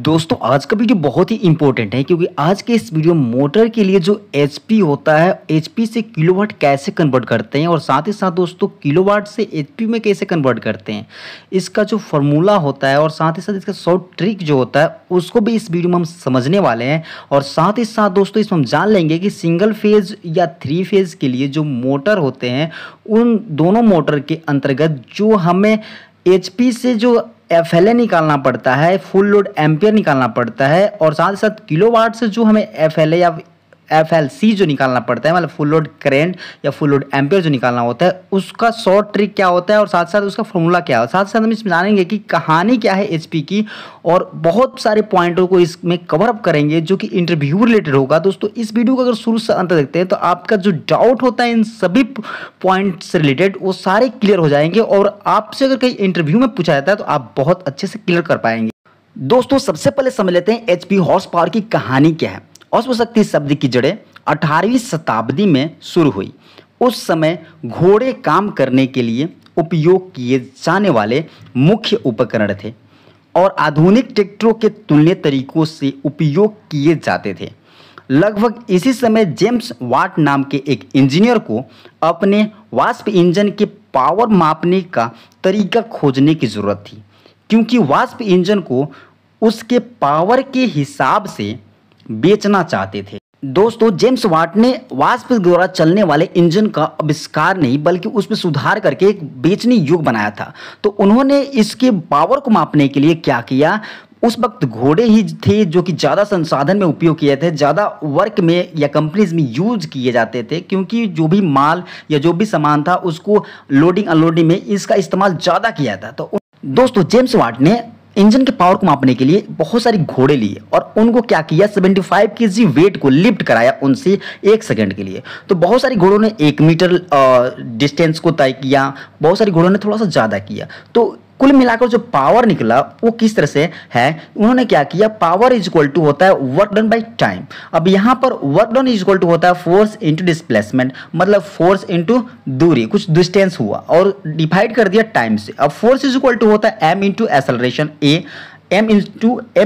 दोस्तों आज का वीडियो बहुत ही इंपॉर्टेंट है क्योंकि आज के इस वीडियो मोटर के लिए जो एचपी होता है एचपी से किलोवाट कैसे कन्वर्ट करते हैं और साथ ही साथ दोस्तों किलोवाट से एचपी में कैसे कन्वर्ट करते हैं, इसका जो फार्मूला होता है और साथ ही साथ इसका शॉर्ट ट्रिक जो होता है उसको भी इस वीडियो में हम समझने वाले हैं। और साथ ही साथ दोस्तों इसमें हम जान लेंगे कि सिंगल फेज या 3 फेज के लिए जो मोटर होते हैं उन दोनों मोटर के अंतर्गत जो हमें एचपी से जो एफएलए निकालना पड़ता है, फुल लोड एम्पियर निकालना पड़ता है और साथ ही साथ किलोवाट से जो हमें एफएलए या एफएलसी जो निकालना पड़ता है, मतलब फुल लोड करंट या फुल लोड एम्पियर जो निकालना होता है, उसका शॉर्ट ट्रिक क्या होता है और साथ साथ उसका फॉर्मूला क्या है। साथ साथ हम इसमें जानेंगे कि कहानी क्या है एचपी की और बहुत सारे पॉइंटों को इसमें कवर अप करेंगे जो कि इंटरव्यू रिलेटेड होगा। दोस्तों इस वीडियो को अगर शुरू से अंत देखते हैं तो आपका जो डाउट होता है इन सभी पॉइंट से रिलेटेड वो सारे क्लियर हो जाएंगे और आपसे अगर कहीं इंटरव्यू में पूछा जाता है तो आप बहुत अच्छे से क्लियर कर पाएंगे। दोस्तों सबसे पहले समझ लेते हैं एचपी हॉर्स पावर की कहानी क्या है। औष्णशक्ति शब्द की जड़ें 18वीं शताब्दी में शुरू हुई। उस समय घोड़े काम करने के लिए उपयोग किए जाने वाले मुख्य उपकरण थे और आधुनिक ट्रैक्टरों के तुलनीय तरीकों से उपयोग किए जाते थे। लगभग इसी समय जेम्स वाट नाम के एक इंजीनियर को अपने वाष्प इंजन के पावर मापने का तरीका खोजने की जरूरत थी, क्योंकि वाष्प इंजन को उसके पावर के हिसाब से बेचना चाहते थे। दोस्तों जेम्स वाट ने वाष्प द्वारा चलने वाले इंजन का आविष्कार नहीं बल्कि उसमें सुधार करके एक बेचने योग्य बनाया था। तो उन्होंने इसके पावर को मापने के लिए क्या किया, उस वक्त घोड़े ही थे जो कि ज़्यादा संसाधन में उपयोग किए थे, ज़्यादा वर्क में या कंपनीज में यूज किए जाते थे, क्योंकि जो भी माल या जो भी सामान था उसको लोडिंग अनलोडिंग में इसका इस्तेमाल ज़्यादा किया था। तो दोस्तों जेम्स वाट ने इंजन के पावर को मापने के लिए बहुत सारे घोड़े लिए और उनको क्या किया 75 केजी वेट को लिफ्ट कराया उनसे 1 सेकंड के लिए। तो बहुत सारे घोड़ों ने 1 मीटर डिस्टेंस को तय किया, बहुत सारे घोड़ों ने थोड़ा सा ज़्यादा किया। तो कुल मिलाकर जो पावर निकला वो किस तरह से है, उन्होंने क्या किया, पावर इज इक्वल टू होता है वर्क डन बाय टाइम। अब यहाँ पर work done is equal to होता है फोर्स इंटू डिस्प्लेसमेंट, मतलब फोर्स इंटू दूरी, कुछ डिस्टेंस हुआ और डिवाइड कर दिया टाइम से। अब फोर्स इज इक्वल टू होता है एम इंटू एक्सेलरेशन ए, एम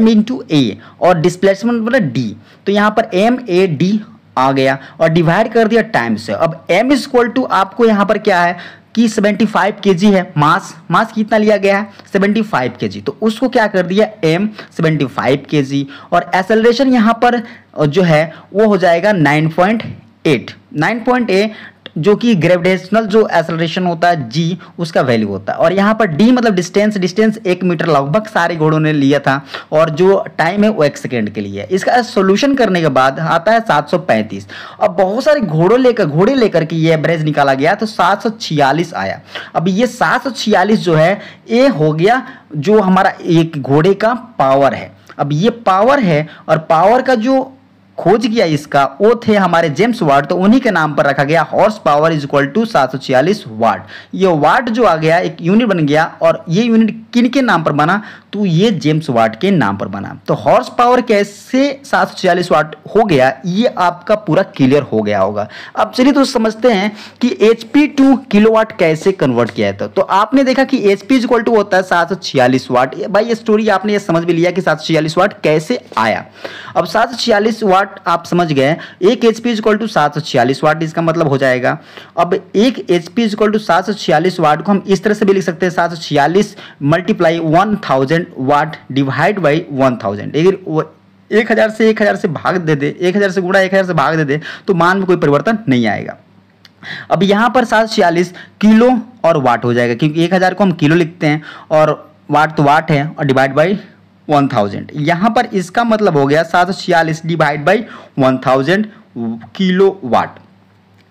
इंटू ए और डिस्प्लेसमेंट मतलब डी। तो यहाँ पर एम ए डी आ गया और डिवाइड कर दिया टाइम से। अब एम इज इक्वल टू आपको यहाँ पर क्या है कि 75 केजी है, मास कितना लिया गया है 75 केजी, तो उसको क्या कर दिया m 75 केजी और एक्सेलरेशन यहाँ पर जो है वो हो जाएगा 9.8 जो कि ग्रेविटेशनल जो एक्सेलरेशन होता है g उसका वैल्यू होता है। और यहाँ पर d मतलब डिस्टेंस 1 मीटर लगभग सारे घोड़ों ने लिया था और जो टाइम है वो 1 सेकेंड के लिए। इसका सोल्यूशन करने के बाद आता है 735। अब बहुत सारे घोड़े लेकर के ये एवरेज निकाला गया तो 746 आया। अब ये 746 जो है ये हो गया जो हमारा एक घोड़े का पावर है। अब ये पावर है और पावर का जो खोज किया इसका वो थे हमारे जेम्स वाट, तो उन्हीं के नाम पर रखा गया horse power is equal to 746 watt. ये वाट जो आ गया एक यूनिट बन गया और ये यूनिट किन के नाम पर बना, तो ये जेम्स वाट के नाम पर बना। तो हॉर्स पावर कैसे 746 वाट हो गया ये आपका पूरा क्लियर हो गया होगा। अब चलिए तो समझते हैं कि एचपी टू किलोवाट कैसे कन्वर्ट किया है। तो आपने देखा कि एचपी इज इक्वल टू होता है 746 वाट। भाई ये स्टोरी आपने ये समझ भी लिया कि 746 वाट कैसे आया। अब 746 वाट आप समझ गए, एक एचपी इज इक्वल टू 746 वाट, इसका मतलब हो जाएगा अब एक एचपी इज इक्वल टू 746 वाट को हम इस तरह से भी लिख सकते हैं 746 मल्टीप्लाई 1000 वाट डिवाइड बाई 1000। अगर 1000 से भाग दे दे, 1000 से गुणा 1000 से भाग दे दे तो मान में कोई परिवर्तन नहीं आएगा। अब यहां पर 746 किलो और वाट हो जाएगा, क्योंकि 1000 को हम किलो लिखते हैं और वाट तो वाट है और डिवाइड बाई 1000। यहां पर इसका मतलब हो गया 746 डिवाइड बाई 1000 किलो वाट।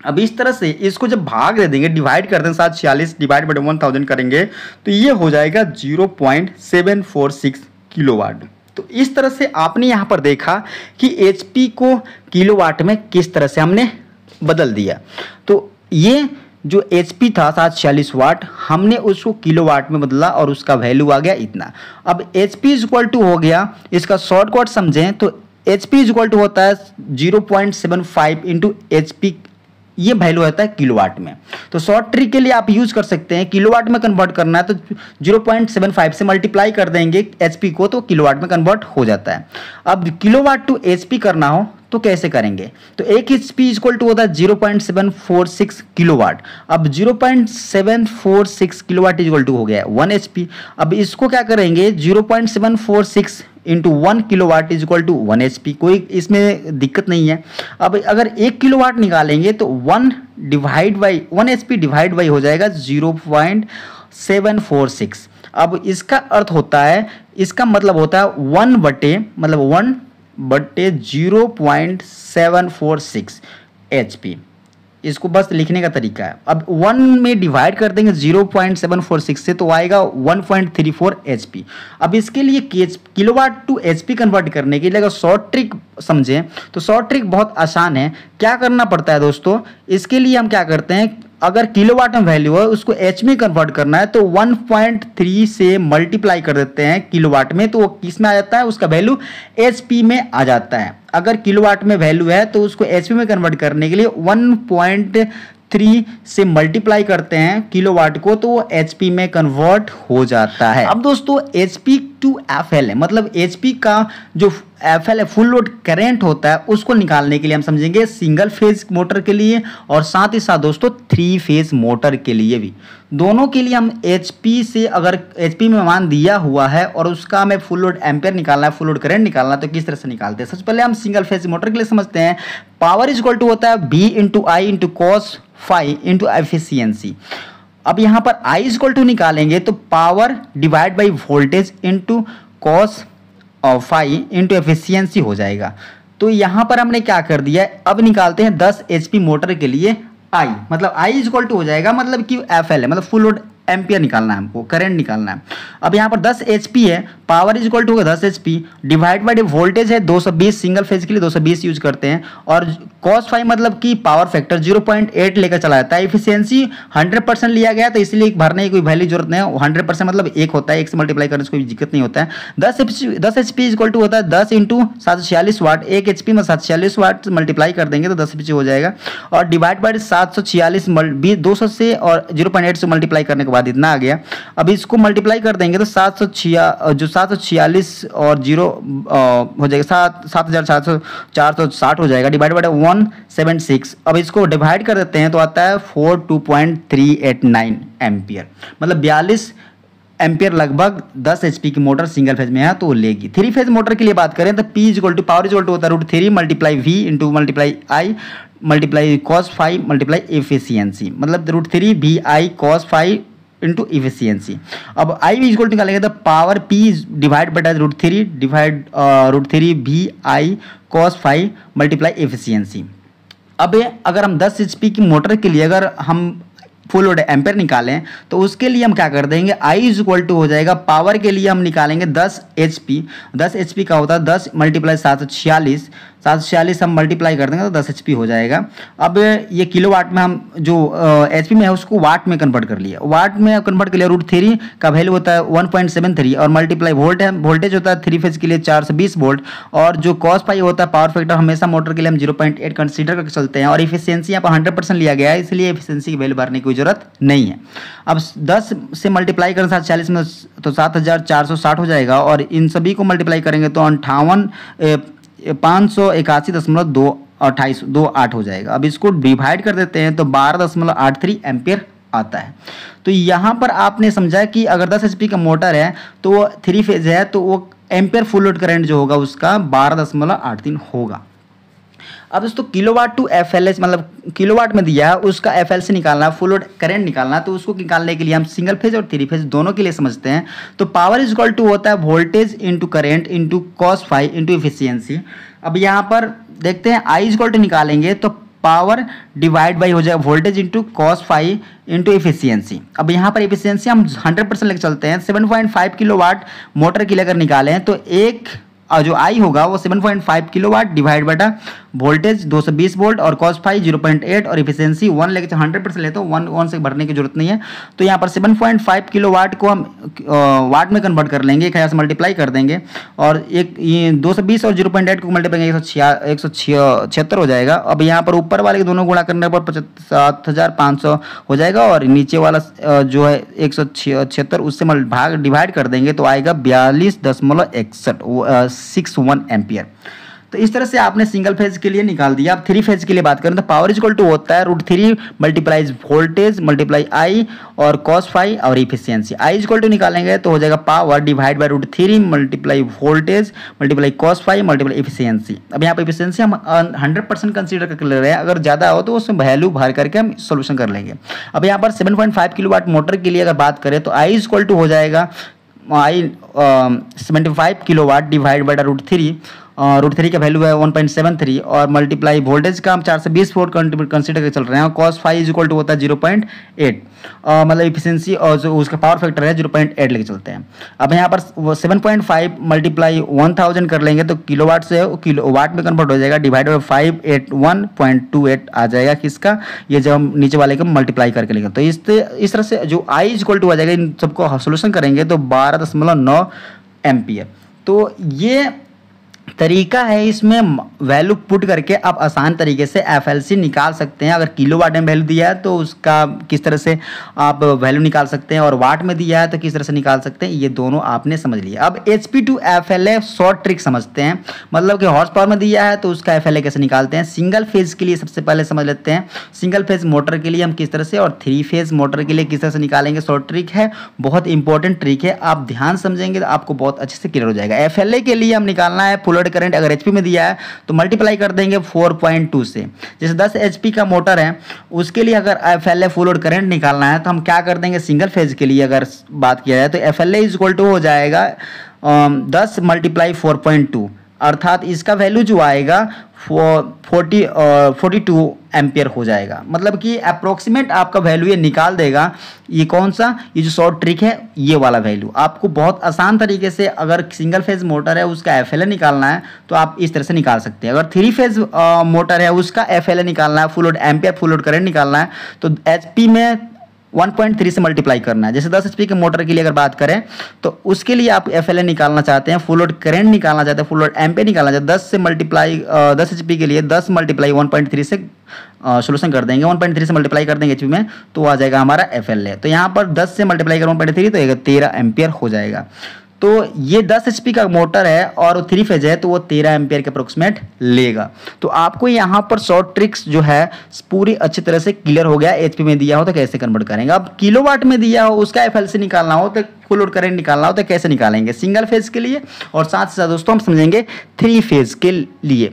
अब इस तरह से इसको जब भाग दे देंगे, डिवाइड कर देंगे 746 डिवाइड बाई 1000 करेंगे तो ये हो जाएगा 0.746 किलोवाट। तो इस तरह से आपने यहां पर देखा कि एचपी को किलोवाट में किस तरह से हमने बदल दिया। तो ये जो एचपी था 746 वाट, हमने उसको किलोवाट में बदला और उसका वैल्यू आ गया इतना। अब एचपी इज इक्वल टू हो गया, इसका शॉर्टकट समझें तो एचपी इज इक्वल टू होता है 0.75 इंटू एचपी ये वैल्यू आता है किलोवाट में। तो शॉर्ट ट्रिक के लिए आप यूज कर सकते हैं, किलोवाट में कन्वर्ट करना है तो 0.75 से मल्टीप्लाई कर देंगे एचपी को तो किलोवाट में कन्वर्ट हो जाता है। अब किलोवाट टू एचपी करना हो तो कैसे करेंगे, तो एक एचपी इक्वल टू होता है 0.746 किलोवाट। अब 0.746 किलोवाट इक्वल टू हो गया 1 एचपी। अब इसको क्या करेंगे 0.746 into 1 kilowatt is equal to 1 HP, कोई इसमें दिक्कत नहीं है। अब अगर 1 किलोवाट निकालेंगे तो 1 एचपी डिवाइड बाई हो जाएगा 0.746। अब इसका अर्थ होता है, इसका मतलब होता है 1 बटे 0.746 एचपी। इसको बस लिखने का तरीका है। अब 1 में डिवाइड कर देंगे 0.746 से तो आएगा 1.34 एचपी। अब इसके लिए किलोवाट टू एचपी कन्वर्ट करने के लिए अगर शॉर्ट ट्रिक समझें तो शॉर्ट ट्रिक बहुत आसान है। क्या करना पड़ता है दोस्तों, इसके लिए हम क्या करते हैं, अगर किलोवाट में वैल्यू है उसको एच में कन्वर्ट करना है तो 1.3 से मल्टीप्लाई कर देते हैं किलोवाट में, तो वो किस में आ जाता है, उसका वैल्यू एचपी में आ जाता है। अगर किलोवाट में वैल्यू है तो उसको एचपी में कन्वर्ट करने के लिए 1.3 से मल्टीप्लाई करते हैं किलोवाट को तो वो एचपी में कन्वर्ट हो जाता है। अब दोस्तों एचपी टू एफएल है, मतलब एचपी का जो एफएल है फुल लोड करंट होता है उसको निकालने के लिए हम समझेंगे सिंगल फेज मोटर के लिए और साथ ही साथ दोस्तों 3 फेज मोटर के लिए भी। दोनों के लिए हम एचपी से, अगर एचपी में मान दिया हुआ है और उसका हमें फुल लोड एम्पेयर निकालना है, फुल लोड करंट निकालना है, तो किस तरह से निकालते हैं। सबसे पहले हम सिंगल फेज मोटर के लिए समझते हैं, पावर इज इक्वल टू होता है V into I into cos phi into efficiency. अब यहाँ पर I इज इक्वल टू निकालेंगे तो power divide by voltage into cos और फाई इंटू एफिशिएंसी हो जाएगा। तो यहाँ पर हमने क्या कर दिया है, अब निकालते हैं 10 एचपी मोटर के लिए I, मतलब I इज इक्वल टू हो जाएगा, मतलब कि एफएल है, मतलब फुल लोड एम्पियर निकालना है हमको, करंट निकालना है। अब यहाँ पर 10 एचपी है, power is equal to 10 HP divide by voltage है 220, सिंगल फेज के लिए 220 यूज करते हैं, और कॉस फाई मतलब कि पावर फैक्टर 0.8 लेकर चला जाता है। एफिशिएंसी 100% लिया गया तो इसलिए भरने की कोई वैल्यू जरूरत नहीं है, 100% मतलब 1 होता है, 1 से मल्टीप्लाई करने से कोई दिक्कत नहीं होता है। 10 एचपी इज इक्वल टू होता है 10 इंटू 746 वाट, 1 एचपी में 746 वाट मल्टीप्लाई कर देंगे तो 10 एचपी हो जाएगा, और डिवाइड बाय 746 200 से और 0.8 से मल्टीप्लाई करने के बाद इतना आ गया। अब इसको मल्टीप्लाई कर देंगे तो 746 और 0 हो जाएगा 7,460 हो जाएगा, डिवाइड बाय 176। अब इसको डिवाइड कर देते हैं तो आता है 42.389 एम्पियर, मतलब 42 एम्पियर लगभग 10 एचपी की मोटर सिंगल फेज में है तो वो लेगी। 3 फेज मोटर के लिए बात करें तो P is equal to power is equal to होता है √3 multiply V into multiply I multiply cos phi multiply efficiency, मतलब √3 VI cos phi into efficiency. अब I भी इक्वल निकालेंगे तो पावर P डिवाइड बटा √3 divide √3 VI cos phi multiply efficiency. अब अगर हम 10 एचपी की मोटर के लिए अगर हम फुल लोड एम्पेयर निकालें तो उसके लिए हम क्या कर देंगे, I इज इक्वल टू हो जाएगा, पावर के लिए हम निकालेंगे 10 एचपी का होता है 10 मल्टीप्लाई 746 हम मल्टीप्लाई कर देंगे तो 10 एचपी हो जाएगा। अब ये किलोवाट में हम जो एचपी में है उसको वाट में कन्वर्ट कर लिया, वाट में कन्वर्ट कर लिया, √3 का वैल्यू होता है 1.73 और मल्टीप्लाई वोल्टेज होता है 3 फेज के लिए 420 वोल्ट, और जो कॉस पाई होता है पावर फैक्टर हमेशा मोटर के लिए हम 0.8 कंसीडर करके चलते हैं, और एफिशिएंसी यहाँ पर 100% लिया गया है इसलिए एफिशिएंसी की वैल्यू भरने की जरूरत नहीं है। अब 10 से मल्टीप्लाई करें 740 में तो 7,460 हो जाएगा, और इन सभी को मल्टीप्लाई करेंगे तो 581.228 हो जाएगा। अब इसको डिवाइड कर देते हैं तो 12.83 एम्पियर आता है। तो यहाँ पर आपने समझा कि अगर 10 एचपी का मोटर है तो वो 3 फेज है तो वो एम्पियर फुल लोड करंट जो होगा उसका 12.83 होगा। अब दोस्तों किलोवाट टू एफएलएस, मतलब किलोवाट में दिया है उसका एफएल से निकालना, फुल लोड करंट निकालना, तो उसको निकालने के लिए हम सिंगल फेज और 3 फेज दोनों के लिए समझते हैं। तो पावर इज इक्वल टू होता है voltage into current into cos phi into efficiency. अब यहाँ पर देखते हैं I इज इक्वल टू निकालेंगे तो पावर डिवाइड बाई हो जाएगा voltage into cos phi into efficiency. अब यहाँ पर एफिशिएंसी हम 100% लेकर चलते हैं, 7.5 किलोवाट मोटर के लिए अगर निकालें तो 1 जो आई होगा वो 7.5 किलोवाट डिवाइड बटा वोल्टेज 220 वोल्ट और कॉस फाई 0.8 और इफिशियंसी 1 लेके 100% लेते हो 1 से भरने की जरूरत नहीं है। तो यहाँ पर 7.5 किलोवाट को हम वाट में कन्वर्ट कर लेंगे, 1000 से मल्टीप्लाई कर देंगे और एक ये 220 और 0.8 को मल्टीप्लाई करेंगे 176 हो जाएगा। अब यहाँ पर ऊपर वाले के दोनों गुणा करने पर 7500 हो जाएगा और नीचे वाला जो है 176 उससे भाग डिवाइड कर देंगे तो आएगा 42.61 एम्पियर। तो इस तरह से आपने सिंगल फेज के लिए निकाल दिया। अब थ्री फेज के लिए बात करें तो पावर इक्वल टू होता है √3 मल्टीप्लाइज वोल्टेज मल्टीप्लाई आई और कॉस फाई और इफिशियंसी। आई इक्वल टू निकालेंगे तो हो जाएगा power divide by √3 multiply voltage multiply cos phi multiply efficiency. अब यहाँ पर इफिशियंसी हम 100% कंसीडर करके ले रहे हैं, अगर ज़्यादा हो तो उसमें वैल्यू भर करके हम सोल्यूशन कर लेंगे। अब यहाँ पर 7.5 किलोवाट मोटर के लिए अगर बात करें तो आई इक्वल टू हो जाएगा 75 किलोवाट डिवाइड बाय √3 का वैल्यू है 1.73 और मल्टीप्लाई वोल्टेज का हम 420 वोल्ट कंसीडर करके चल रहे हैं। Cos phi is equal to होता है 0.8 मतलब इफिशियंसी और जो उसका पावर फैक्टर है 0.8 लेके चलते हैं। अब यहाँ पर 7.5 मल्टीप्लाई 1000 कर लेंगे तो किलोवाट से किलोवाट में कन्वर्ट हो जाएगा डिवाइड बाय 581.28 आ जाएगा किसका, ये जब हम नीचे वाले को मल्टीप्लाई करके लेंगे तो इस तरह से जो आई इज इक्वल टू आ जाएगा। इन सबको सोल्यूशन करेंगे तो 12.9 एम्पियर। तो ये तरीका है, इसमें वैल्यू पुट करके आप आसान तरीके से एफएलसी निकाल सकते हैं। अगर किलोवाट में वैल्यू दिया है तो उसका किस तरह से आप वैल्यू निकाल सकते हैं और वाट में दिया है तो किस तरह से निकाल सकते हैं, ये दोनों आपने समझ लिया। अब HP to FLA short trick समझते हैं, मतलब कि हॉर्स पावर में दिया है तो उसका FLA कैसे निकालते हैं। सिंगल फेज के लिए सबसे पहले समझ लेते हैं, सिंगल फेज मोटर के लिए हम किस तरह से और थ्री फेज मोटर के लिए किस तरह से निकालेंगे। शॉर्ट ट्रिक है, बहुत इंपॉर्टेंट ट्रिक है, आप ध्यान समझेंगे तो आपको बहुत अच्छे से क्लियर हो जाएगा। FLA के लिए हम निकालना है फुल लोड करंट, अगर HP में दिया है तो मल्टीप्लाई कर देंगे 4.2 से। जैसे 10 HP का मोटर है उसके लिए अगर FLA फुल लोड करंट निकालना है तो हम क्या कर देंगे, सिंगल फेज के लिए अगर बात किया जाए तो FLA इज इक्वल टू हो जाएगा 10 मल्टीप्लाई 4.2 अर्थात इसका वैल्यू जो आएगा 42 एम्पियर हो जाएगा। मतलब कि अप्रोक्सीमेट आपका वैल्यू ये निकाल देगा। ये कौन सा, ये जो शॉर्ट ट्रिक है ये वाला वैल्यू आपको बहुत आसान तरीके से, अगर सिंगल फेज मोटर है उसका FLA निकालना है तो आप इस तरह से निकाल सकते हैं। अगर थ्री फेज मोटर है उसका FLA निकालना है, full load ampere full load current निकालना है तो HP में 1.3 से मल्टीप्लाई करना है। जैसे 10 HP के मोटर के लिए अगर बात करें तो उसके लिए आप FLA निकालना चाहते हैं, फुल लोड करंट निकालना चाहते हैं, फुल लोड एम्पियर निकालना चाहते हैं, 10 से मल्टीप्लाई 10 HP के लिए 10 मल्टीप्लाई 1.3 से सोल्यूशन कर देंगे। 1.3 से मल्टीप्लाई कर देंगे HP में तो आ जाएगा हमारा FLA। तो यहाँ पर 10 से मल्टीप्लाई कर 1.3 तो 13 एम्पियर हो जाएगा। तो ये 10 HP का मोटर है और थ्री फेज है तो वो 13 एम्पियर के अप्रोक्सीमेट लेगा। तो आपको यहाँ पर शॉर्ट ट्रिक्स जो है पूरी अच्छी तरह से क्लियर हो गया। HP में दिया हो तो कैसे कन्वर्ट करेंगे। अब किलोवाट में दिया हो उसका FLC निकालना हो तो फुल लोड करंट निकालना हो तो कैसे निकालेंगे सिंगल फेज के लिए, और साथ ही साथ दोस्तों हम समझेंगे थ्री फेज के लिए।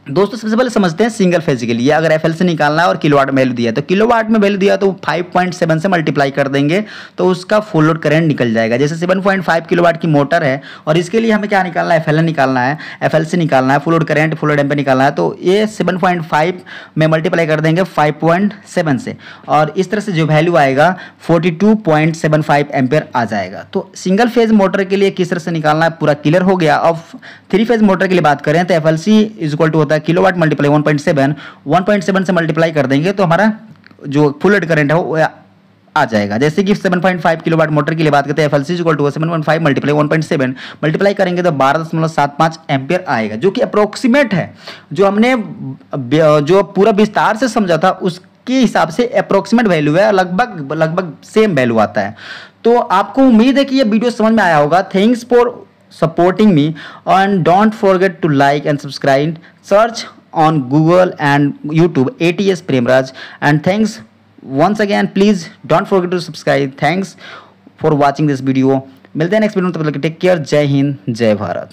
दोस्तों सबसे पहले समझते हैं सिंगल फेज के लिए अगर FLC निकालना है और किलोवाट में वैल्यू दिया तो किलोवाट में वैल्यू दिया तो 5.7 से मल्टीप्लाई कर देंगे तो उसका फुल लोड करंट निकल जाएगा। जैसे 7.5 किलोवाट की मोटर है और इसके लिए हमें क्या निकालना है, FLA निकालना है, FLC निकालना है, full load current full load ampere निकालना है। तो ये 7.5 में मल्टीप्लाई कर देंगे 5.7 से और इस तरह से जो वैल्यू आएगा 42.75 एम्पियर आ जाएगा। तो सिंगल फेज मोटर के लिए किस तरह से निकालना है पूरा क्लियर हो गया। अब थ्री फेज मोटर के लिए बात करें तो FLC इज इक्वल टू होता है किलोवाट मल्टीप्लाई 1.7 से मल्टीप्लाई कर देंगे तो हमारा जो फुल लोड करंट है वो आ जाएगा। जैसे कि 7.5 किलोवाट मोटर के लिए बात करते हैं FLC equal to 7.5 multiply 1.7 multiply करेंगे तो 12.75 एम्पियर आएगा, जो कि अप्रोक्सीमेट है। जो हमने जो पूरा विस्तार से समझा था उसके हिसाब से अप्रोक्सीमेट वैल्यू है, लगभग सेम वैल्यू आता है। तो आपको उम्मीद है कि ये वीडियो समझ में आया होगा। Thanks for supporting me and don't forget to like and subscribe. Search on Google and YouTube ATS Premraj, and thanks once again. Please don't forget to subscribe. Thanks for watching this video. मिलते हैं next video में, तब तक take care. जय हिंद जय भारत।